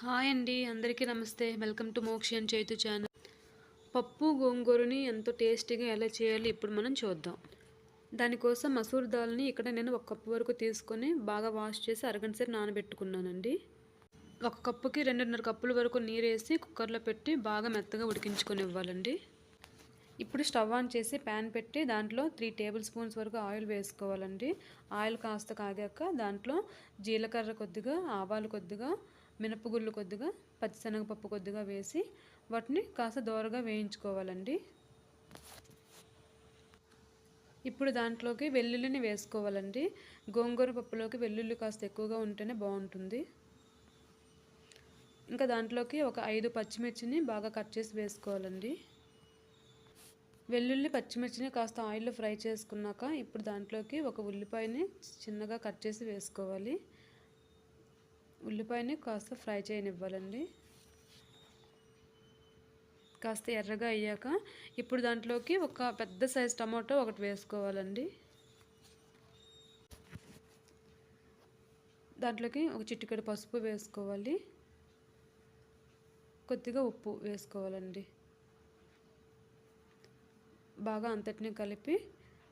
Hi అండి, అందరికీ నమస్తే. Welcome to Mokshi and Chaitu channel. పప్పు గోంగూరని ఎంతో టేస్టీగా ఎలా చేయాలి ఇప్పుడు మనం చూద్దాం. దానికోసం మసూర్ దాల్ని ఇక్కడ నేను 1 కప్పు వరకు తీసుకొని బాగా వాష్ చేసి అరగంట సేపు నానబెట్టుకున్నానండి. 1 కప్పుకి 2.5 కప్పుల వరకు నీరు వేసి కుక్కర్లో పెట్టి బాగా మెత్తగా ఉడికించుకొని ఇవ్వాలండి. ఇప్పుడు స్టవ్ ఆన్ చేసి ప్యాన్ పెట్టి దాంట్లో 3 టేబుల్ స్పూన్స్ వరకు ఆయిల్ వేసుకోవాలండి. ఆయిల్ కాస్త కాగాక దాంట్లో జీలకర్ర కొద్దిగా, ఆవాలు కొద్దిగా, మినపగుళ్ళు కొద్దిగా, పచ్చిశనగపప్పు కొద్దిగా వేసి వాటిని కాస్త దోరగా వేయించుకోవాలండి. ఇప్పుడు దాంట్లోకి వెల్లుల్లిని వేసుకోవాలండి. గోంగూర పప్పులోకి వెల్లుల్లి కాస్త ఎక్కువగా ఉంటేనే బాగుంటుంది. ఇంకా దాంట్లోకి ఒక 5 పచ్చిమిర్చిని బాగా కట్ చేసి వేసుకోవాలండి. వెల్లుల్లి పచ్చిమిర్చిని కాస్త ఆయిల్లో ఫ్రై చేసుకున్నాక ఇప్పుడు దాంట్లోకి ఒక ఉల్లిపాయని చిన్నగా కట్ చేసి వేసుకోవాలి. ఉల్లిపాయని కాస్త ఫ్రై చేయనివ్వాలండి. కాస్త ఎర్రగా అయ్యాక ఇప్పుడు దాంట్లోకి ఒక పెద్ద సైజ్ టమాటో ఒకటి వేసుకోవాలండి. దాంట్లోకి ఒక చిటికెడు పసుపు వేసుకోవాలి. కొద్దిగా ఉప్పు వేసుకోవాలండి. బాగా అంతటిని కలిపి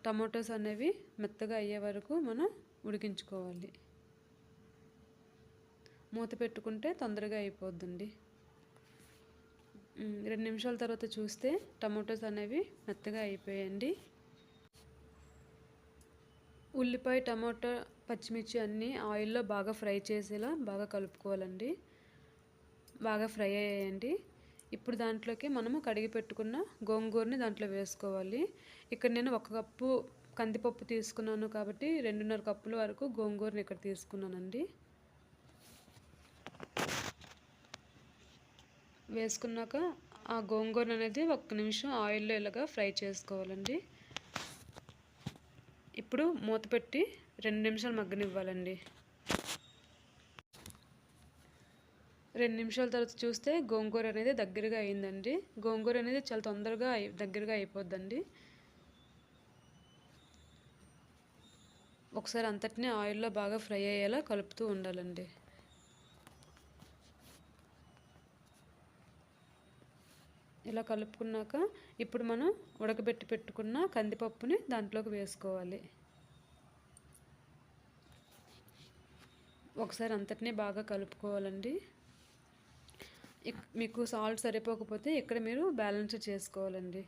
టమాటోస్ అనేవి మెత్తగా అయ్యే వరకు మనం ఉడికించుకోవాలి. మూత పెట్టుకుంటే తొందరగా అయిపోద్దండి. 2 నిమిషాల తర్వాత చూస్తే టమాటోస్ అనేవి మెత్తగా అయిపోయాయండి. ఉల్లిపాయ, టమాటో, పచ్చిమిర్చి అన్నీ ఆయిల్లో బాగా ఫ్రై చేసేలా బాగా కలుపుకోవాలండి. బాగా ఫ్రై అయ్యాయండి. ఇప్పుడు దాంట్లోకి మనము కడిగి పెట్టుకున్న గోంగూరని దాంట్లో వేసుకోవాలి. ఇక్కడ నేను 1 కప్పు కందిపప్పు తీసుకున్నాను కాబట్టి 2.5 కప్పుల వరకు గోంగూరని ఇక్కడ తీసుకున్నానండి. వేసుకున్నాక ఆ గోంగూర అనేది 1 నిమిషం ఆయిల్లో ఇలాగా ఫ్రై చేసుకోవాలండి. ఇప్పుడు మూత పెట్టి 2 నిమిషాలు మగ్గనివ్వాలండి. 2 నిమిషాల తర్వాత చూస్తే గోంగూర అనేది దగ్గరగా అయిందండి. గోంగూర అనేది చాలా తొందరగా దగ్గరగా అయిపోద్దండి. ఒకసారి అంతటినీ ఆయిల్లో బాగా ఫ్రై అయ్యేలా కలుపుతూ ఉండాలండి. ఇలా కలుపుకున్నాక ఇప్పుడు మనం ఉడకబెట్టి పెట్టుకున్న కందిపప్పుని దాంట్లోకి వేసుకోవాలి. ఒకసారి అంతటినీ బాగా కలుపుకోవాలండి. మీకు సాల్ట్ సరిపోకపోతే ఇక్కడ మీరు బ్యాలెన్స్ చేసుకోవాలండి.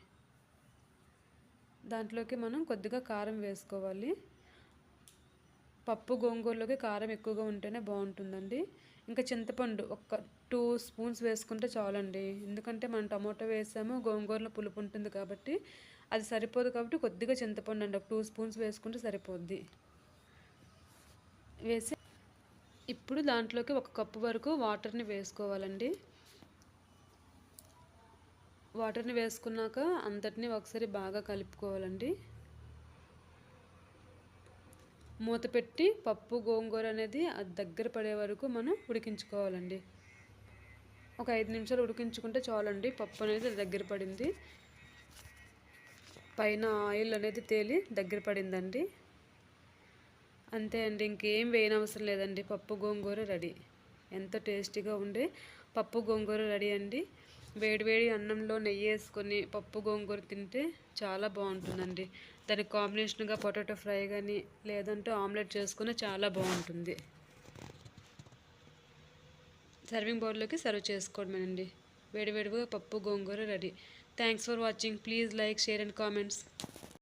దాంట్లోకి మనం కొద్దిగా కారం వేసుకోవాలి. పప్పు గోంగూరలోకి కారం ఎక్కువగా ఉంటేనే బాగుంటుందండి. ఇంకా చింతపండు ఒక 2 స్పూన్స్ వేసుకుంటే చాలండి. ఎందుకంటే మనం టమాటో వేసాము, గోంగూరలో పులుపు ఉంటుంది కాబట్టి అది సరిపోదు కాబట్టి కొద్దిగా చింతపండు అండి ఒక 2 స్పూన్స్ వేసుకుంటే సరిపోద్ది. వేసి ఇప్పుడు దాంట్లోకి 1 కప్పు వరకు వాటర్ని వేసుకోవాలండి. వాటర్ని వేసుకున్నాక అంతటినీ ఒకసారి బాగా కలుపుకోవాలండి. మూత పెట్టి పప్పు గోంగూర అనేది అది దగ్గర పడే వరకు మనం ఉడికించుకోవాలండి. ఒక 5 నిమిషాలు ఉడికించుకుంటే చాలండి. పప్పు అనేది దగ్గర పడింది. పైన ఆయిల్ అనేది తేలి దగ్గర పడిందండి. అంతే అండి, ఇంకేం వేయనవసరం లేదండి. పప్పు గోంగూర రెడీ. ఎంతో టేస్టీగా ఉండే పప్పు గోంగూర రెడీ అండి. వేడివేడి అన్నంలో నెయ్యి వేసుకొని పప్పు గోంగూర తింటే చాలా బాగుంటుందండి. దానికి కాంబినేషన్గా పొటాటో ఫ్రై కానీ లేదంటే ఆమ్లెట్ చేసుకుని చాలా బాగుంటుంది. సర్వింగ్ బౌల్లోకి సర్వ్ చేసుకోవడమేనండి. వేడివేడిగా పప్పు గోంగూర ready. Thanks for watching. Please like, share and comments.